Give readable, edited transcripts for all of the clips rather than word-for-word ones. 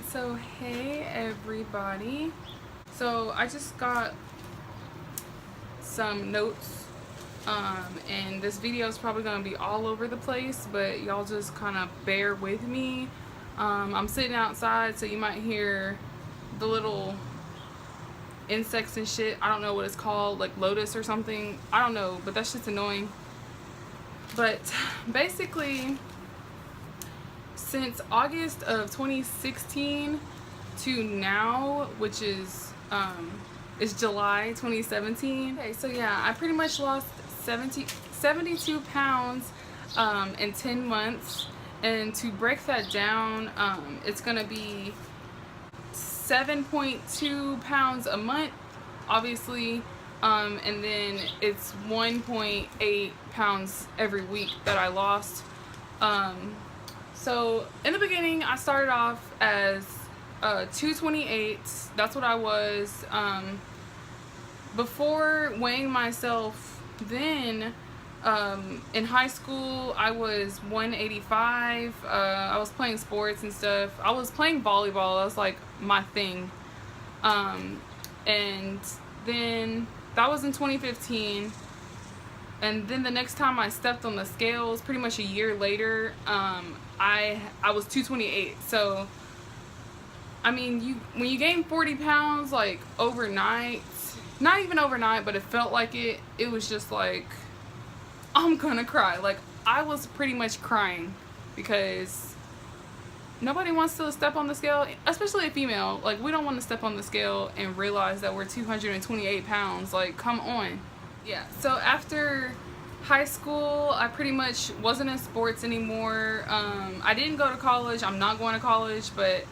So hey everybody. So I just got some notes, and this video is probably gonna be all over the place, but y'all just kind of bear with me. I'm sitting outside, so you might hear the little insects and shit. I don't know what it's called, like lotus or something. I don't know, but that's just annoying. But basically, since August of 2016 to now, which is July 2017. Okay, so yeah, I pretty much lost 72 pounds in 10 months. And to break that down, it's gonna be 7.2 pounds a month, obviously, and then it's 1.8 pounds every week that I lost. So in the beginning, I started off as 228. That's what I was. Before weighing myself, then in high school, I was 185. I was playing sports and stuff. I was playing volleyball. That was like my thing. And then that was in 2015. And then the next time I stepped on the scales, pretty much a year later, I was 228. So I mean, when you gain 40 pounds like overnight, not even overnight, but it felt like it was just like, I'm gonna cry. Like, I was pretty much crying because nobody wants to step on the scale, especially a female. Like, we don't want to step on the scale and realize that we're 228 pounds. Like, come on. Yeah, so after high school, I pretty much wasn't in sports anymore. I didn't go to college. I'm not going to college, but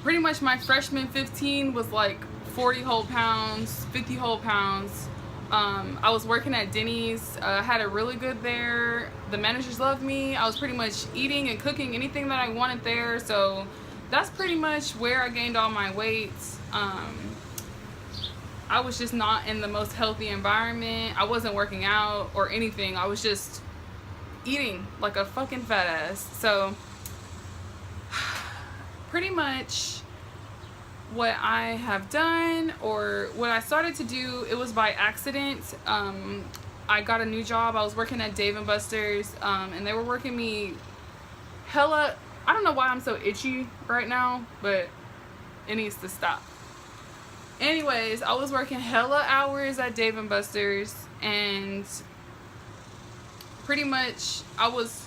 pretty much my freshman 15 was like 40 whole pounds, 50 whole pounds. I was working at Denny's. I had it really good there. The managers loved me. I was pretty much eating and cooking anything that I wanted there. So that's pretty much where I gained all my weight. I was just not in the most healthy environment. I wasn't working out or anything. I was just eating like a fucking fat ass. So pretty much what I have done, or what I started to do, it was by accident. I got a new job. I was working at Dave & Buster's, and they were working me hella, I don't know why I'm so itchy right now, but it needs to stop. Anyways, I was working hella hours at Dave & Buster's, and pretty much I was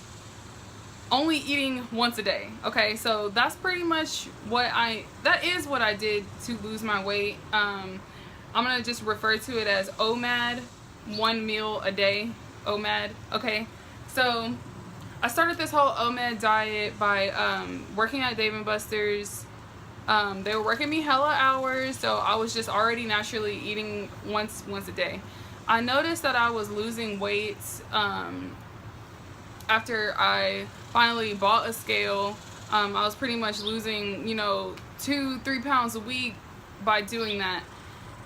only eating once a day. Okay, so that's pretty much that is what I did to lose my weight. I'm gonna just refer to it as OMAD, 1 meal a day, OMAD. Okay, so I started this whole OMAD diet by working at Dave & Buster's. They were working me hella hours, so I was just already naturally eating once a day. I noticed that I was losing weight after I finally bought a scale. I was pretty much losing, 2-3 pounds a week by doing that.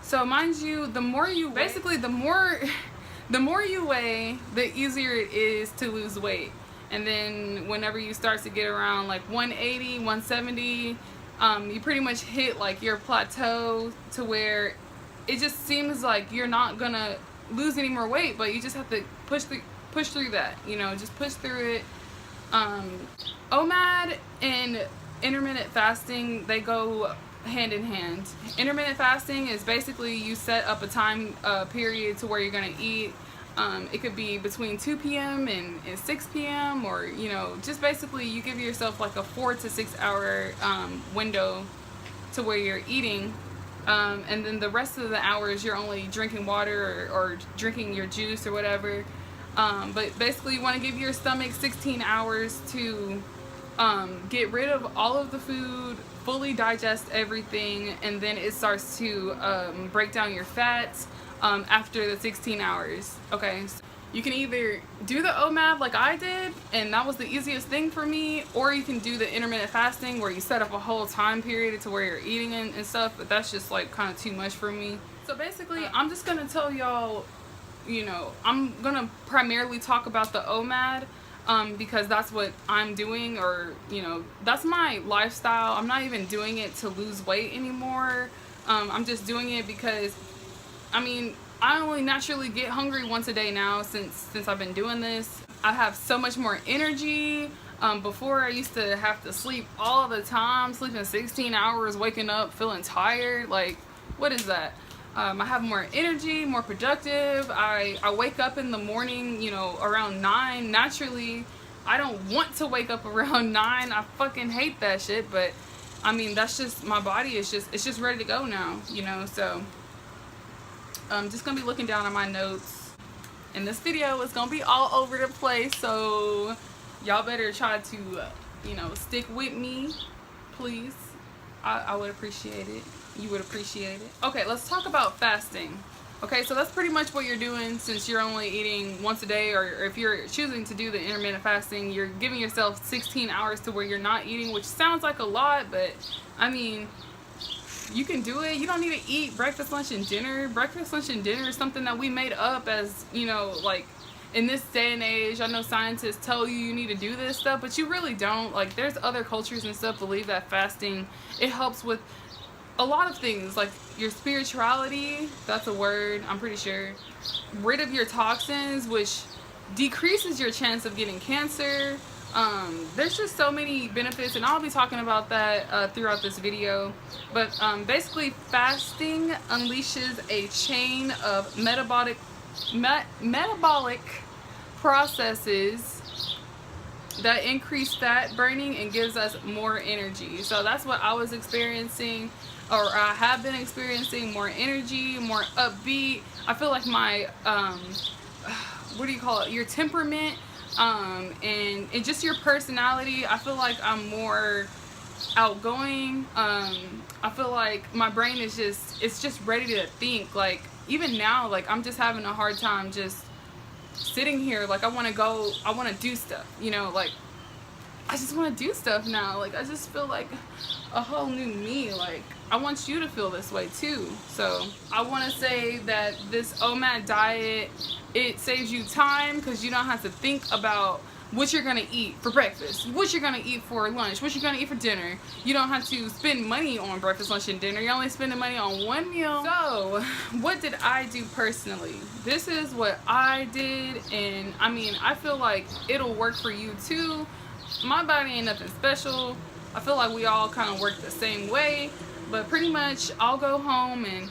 So mind you, the more you weigh, the more you weigh, the easier it is to lose weight. And then whenever you start to get around like 180, 170, you pretty much hit like your plateau, to where it just seems like you're not gonna lose any more weight, but you just have to push through that, just push through it. OMAD and intermittent fasting, they go hand in hand. Intermittent fasting is basically you set up a time period to where you're gonna eat. It could be between 2 p.m. and 6 p.m. or, just basically you give yourself like a 4 to 6 hour window to where you're eating. And then the rest of the hours you're only drinking water or drinking your juice or whatever. But basically you want to give your stomach 16 hours to get rid of all of the food, fully digest everything, and then it starts to break down your fats after the 16 hours. Okay, so you can either do the OMAD like I did, and that was the easiest thing for me, or you can do the intermittent fasting where you set up a whole time period to where you're eating and stuff, but that's just like kind of too much for me. So basically I'm just gonna tell y'all, I'm gonna primarily talk about the OMAD. because that's what I'm doing, or that's my lifestyle. I'm not even doing it to lose weight anymore. I'm just doing it because I only naturally get hungry once a day now since I've been doing this. I have so much more energy. Before I used to have to sleep all the time, sleeping 16 hours, waking up feeling tired. Like, what is that? I have more energy, more productive. I wake up in the morning, around 9. Naturally, I don't want to wake up around 9. I fucking hate that shit, but that's just, my body is just ready to go now, so I'm just gonna be looking down at my notes, and this video is gonna be all over the place, so y'all better try to stick with me, please. I would appreciate it. You would appreciate it. Okay, let's talk about fasting. Okay, so that's pretty much what you're doing since you're only eating once a day, or if you're choosing to do the intermittent fasting, you're giving yourself 16 hours to where you're not eating, which sounds like a lot, but you can do it. You don't need to eat breakfast, lunch, and dinner. Breakfast, lunch, and dinner is something that we made up as, like, in this day and age. I know scientists tell you need to do this stuff, but you really don't. Like, there's other cultures and stuff believe that fasting, it helps with a lot of things, like your spirituality, that's a word, I'm pretty sure. Rid of your toxins, which decreases your chance of getting cancer. There's just so many benefits, and I'll be talking about that throughout this video. But basically, fasting unleashes a chain of metabolic processes that increase fat burning and gives us more energy. So that's what I was experiencing, or I have been experiencing, more energy, more upbeat. I feel like my what do you call it, your temperament, and just your personality, I feel like I'm more outgoing. I feel like my brain is just ready to think. Like, even now, like, I'm just having a hard time just sitting here. Like, I want to do stuff, like, I just want to do stuff now. Like, I just feel like a whole new me. Like, I want you to feel this way too. So I want to say that this OMAD diet, it saves you time, because you don't have to think about what you're gonna eat for breakfast, what you're gonna eat for lunch, what you're gonna eat for dinner. You don't have to spend money on breakfast, lunch, and dinner. You're only spending money on one meal. So what did I do personally? This is what I did, and I feel like it'll work for you too. My body ain't nothing special. I feel like we all kind of work the same way, but pretty much I'll go home, and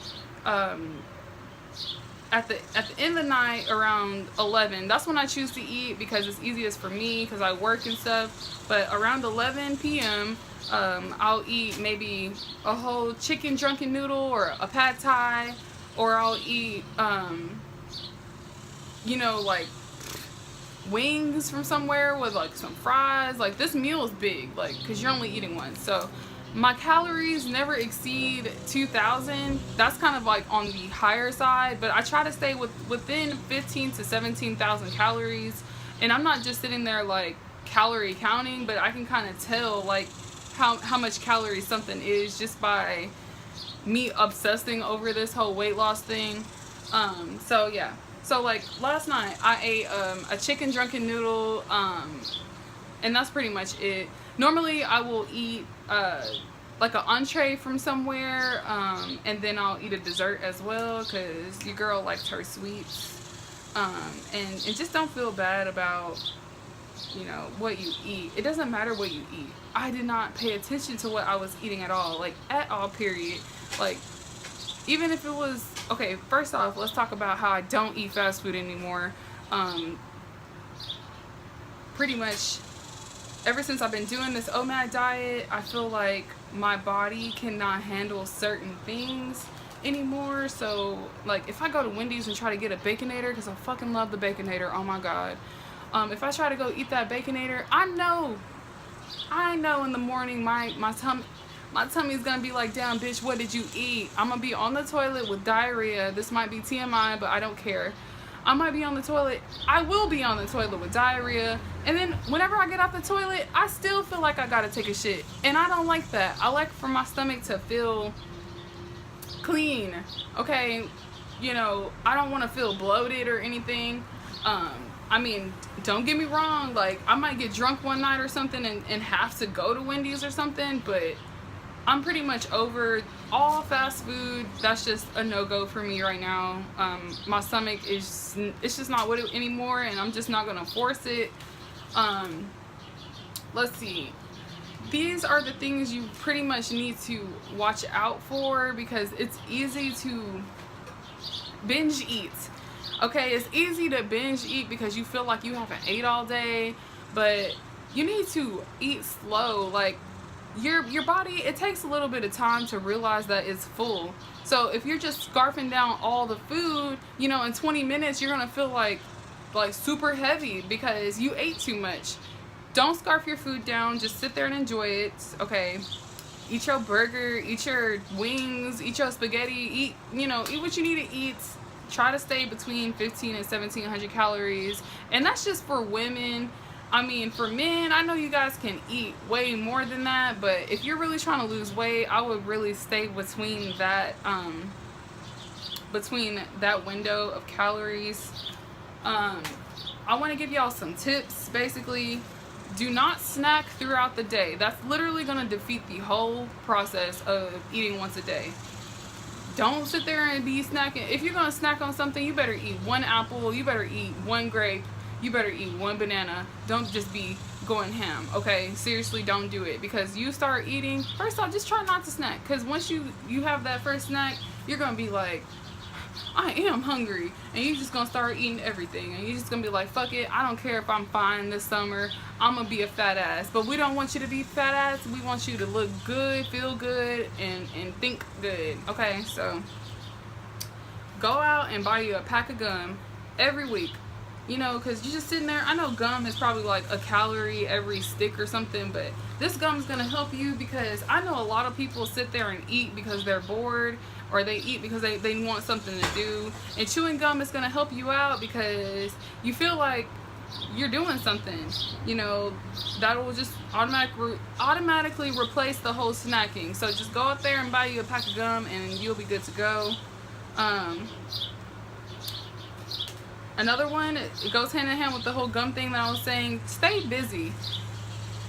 at the end of the night around 11, that's when I choose to eat, because it's easiest for me because I work and stuff. But around 11 p.m. I'll eat maybe a whole chicken drunken noodle or a pad thai, or I'll eat like wings from somewhere with like some fries. Like, this meal is big, like, because you're only eating one. So my calories never exceed 2,000. That's kind of like on the higher side, but I try to stay within 15 to 17,000 calories. And I'm not just sitting there like calorie counting, but I can kind of tell like how much calories something is just by me obsessing over this whole weight loss thing. So yeah. So like last night I ate a chicken drunken noodle, and that's pretty much it. Normally I will eat like an entree from somewhere, and then I'll eat a dessert as well, because your girl likes her sweets. And just don't feel bad about what you eat. It doesn't matter what you eat. I did not pay attention to what I was eating at all, like at all, period. Like, even if it was, okay, first off, let's talk about how I don't eat fast food anymore. Pretty much ever since I've been doing this OMAD diet, I feel like my body cannot handle certain things anymore. So like, if I go to Wendy's and try to get a Baconator, because I fucking love the Baconator, oh my god, if I try to go eat that Baconator, I know in the morning my tummy's gonna be like, damn bitch, what did you eat? I'm gonna be on the toilet with diarrhea. This might be TMI, but I don't care. I might be on the toilet. I will be on the toilet with diarrhea. And then whenever I get off the toilet, I still feel like I gotta take a shit. And I don't like that. I like for my stomach to feel clean. Okay, I don't want to feel bloated or anything. I mean, don't get me wrong, like, I might get drunk one night or something and have to go to Wendy's or something, but I'm pretty much over all fast food. That's just a no-go for me right now. My stomach is, it's just not with it anymore, and I'm just not gonna force it. Let's see. These are the things you pretty much need to watch out for, because it's easy to binge eat. Okay, it's easy to binge eat because you feel like you haven't ate all day, but you need to eat slow. Like, your body, it takes a little bit of time to realize that it's full. So if you're just scarfing down all the food, you know, in 20 minutes you're gonna feel like super heavy because you ate too much. Don't scarf your food down, just sit there and enjoy it. Okay, eat your burger, eat your wings, eat your spaghetti, eat, you know, eat what you need to eat. Try to stay between 15 and 1700 calories, and that's just for women. I mean, for men, I know you guys can eat way more than that, but if you're really trying to lose weight, I would really stay between that window of calories. I want to give y'all some tips. Basically, do not snack throughout the day. That's literally going to defeat the whole process of eating once a day. Don't sit there and be snacking. If you're going to snack on something, you better eat one apple, you better eat one grape, you better eat one banana. Don't just be going ham, okay? Seriously, don't do it, because you start eating, first off, just try not to snack, because once you have that first snack, you're going to be like, I am hungry, and you're just going to start eating everything, and you're just going to be like, fuck it, I don't care if I'm fine this summer, I'm going to be a fat ass. But we don't want you to be fat ass, we want you to look good, feel good, and think good, okay? So, go out and buy you a pack of gum every week, you know, because you're just sitting there. I know gum is probably like a calorie every stick or something, but this gum is going to help you, because I know a lot of people sit there and eat because they're bored, or they eat because they want something to do, and chewing gum is going to help you out because you feel like you're doing something, you know, that will just automatically replace the whole snacking. So just go out there and buy you a pack of gum and you'll be good to go. Another one, it goes hand in hand with the whole gum thing that I was saying. Stay busy.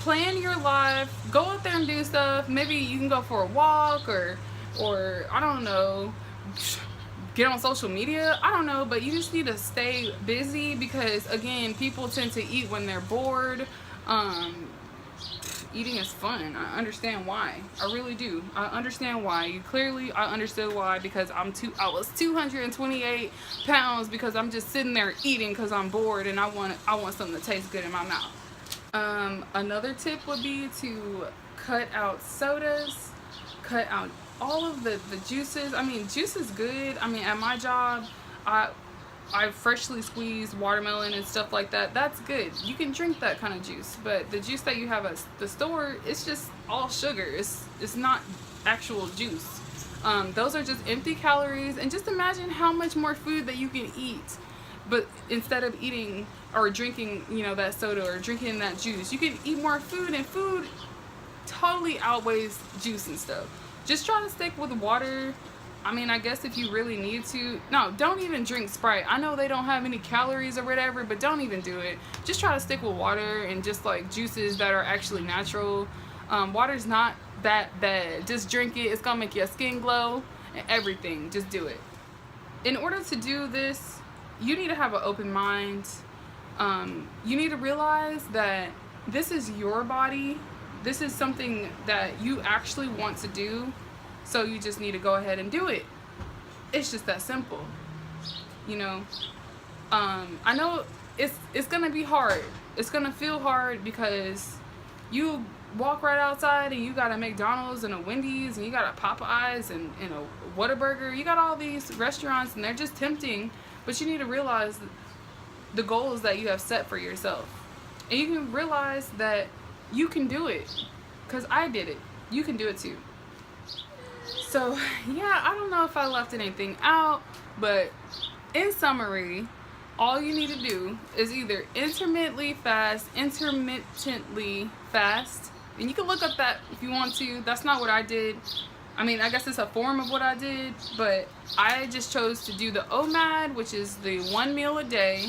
Plan your life. Go out there and do stuff. Maybe you can go for a walk, or I don't know, get on social media. I don't know, but you just need to stay busy, because again, people tend to eat when they're bored. Eating is fun. I understand why. I really do. I understand why. I understood why, because I was 228 pounds because I'm just sitting there eating because I'm bored and I want something to taste good in my mouth. Another tip would be to cut out sodas, cut out all of the juices. I mean, juice is good. I mean, at my job, I freshly squeezed watermelon and stuff like that. That's good. You can drink that kind of juice, but the juice that you have at the store, it's just all sugar. It's not actual juice. Those are just empty calories, and just imagine how much more food that you can eat. But instead of eating or drinking, you know, that soda or drinking that juice, you can eat more food, and food totally outweighs juice and stuff. Just try to stick with water. I mean, I guess if you really need to. No, don't even drink Sprite. I know they don't have any calories or whatever, but don't even do it. Just try to stick with water and just like juices that are actually natural. Water's not that bad. Just drink it. It's gonna make your skin glow and everything. Just do it. In order to do this, you need to have an open mind. You need to realize that this is your body. This is something that you actually want to do. So you just need to go ahead and do it. It's just that simple, you know. I know it's gonna be hard. It's gonna feel hard because you walk right outside and you got a McDonald's and a Wendy's and you got a Popeyes and a Whataburger. You got all these restaurants and they're just tempting, but you need to realize the goals that you have set for yourself, and you can realize that you can do it, because I did it. You can do it too. So yeah, I don't know if I left anything out, but in summary, all you need to do is either intermittently fast, and you can look up that if you want to. That's not what I did. I mean, I guess it's a form of what I did, but I just chose to do the OMAD, which is the 1 meal a day.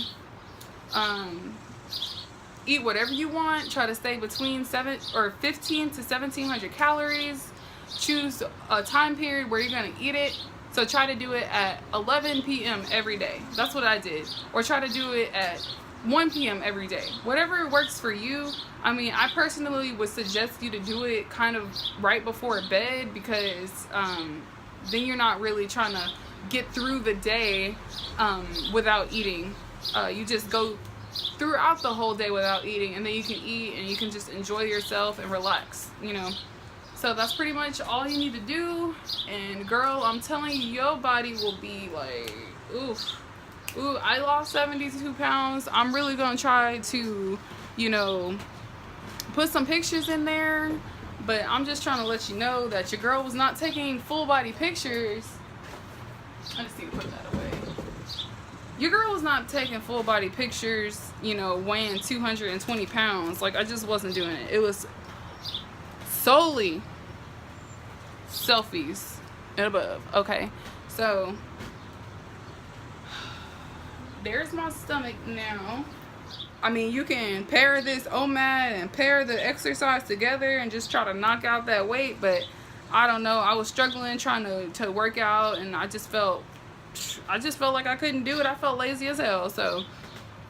Eat whatever you want. Try to stay between 15 to 1700 calories. Choose a time period where you're going to eat it. So try to do it at 11 p.m. every day. That's what I did. Or try to do it at 1 p.m. every day. Whatever works for you. I mean, I personally would suggest you to do it kind of right before bed, because then you're not really trying to get through the day without eating. You just go throughout the whole day without eating, and then you can eat and you can just enjoy yourself and relax, you know. So that's pretty much all you need to do. And girl, I'm telling you, your body will be like, oof. Ooh, I lost 72 pounds. I'm really gonna try to, you know, put some pictures in there, but I'm just trying to let you know that your girl was not taking full body pictures. I just need to put that away. Your girl was not taking full body pictures, you know, weighing 220 pounds. Like, I just wasn't doing it. It was solely selfies and above. Okay, so there's my stomach now. I mean, you can pair this OMAD and pair the exercise together and just try to knock out that weight, but I don't know. I was struggling trying to work out, and I just felt like I couldn't do it. I felt lazy as hell. So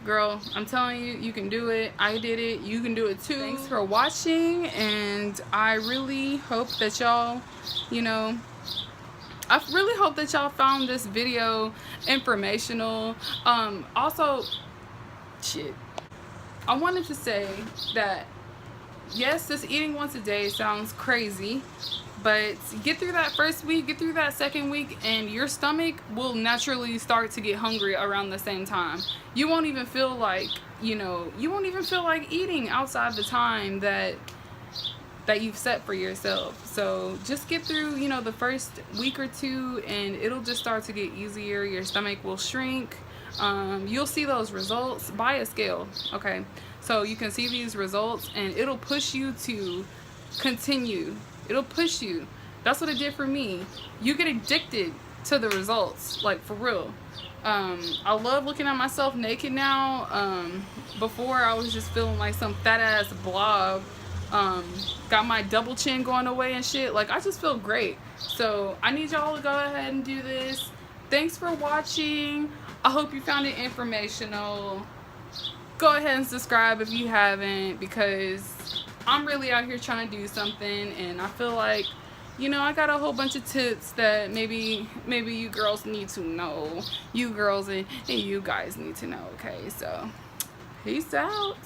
girl, I'm telling you, you can do it. I did it. You can do it too. Thanks for watching, and I really hope that y'all, you know, I really hope that y'all found this video informational. Also, shit, I wanted to say that yes, this eating once a day sounds crazy, but get through that first week, get through that second week, and your stomach will naturally start to get hungry around the same time. You won't even feel like, you know, you won't even feel like eating outside the time that you've set for yourself. So just get through, you know, the first week or two, and it'll just start to get easier. Your stomach will shrink. You'll see those results. Buy a scale, okay? So you can see these results, and it'll push you to continue. It'll push you. That's what it did for me. You get addicted to the results, like, for real. I love looking at myself naked now. Before, I was just feeling like some fat ass blob. Got my double chin going away and shit. Like, I just feel great. So I need y'all to go ahead and do this. Thanks for watching. I hope you found it informational. Go ahead and subscribe if you haven't, because I'm really out here trying to do something, and I feel like, you know, I got a whole bunch of tips that maybe you girls need to know. You girls and you guys need to know, okay? So peace out.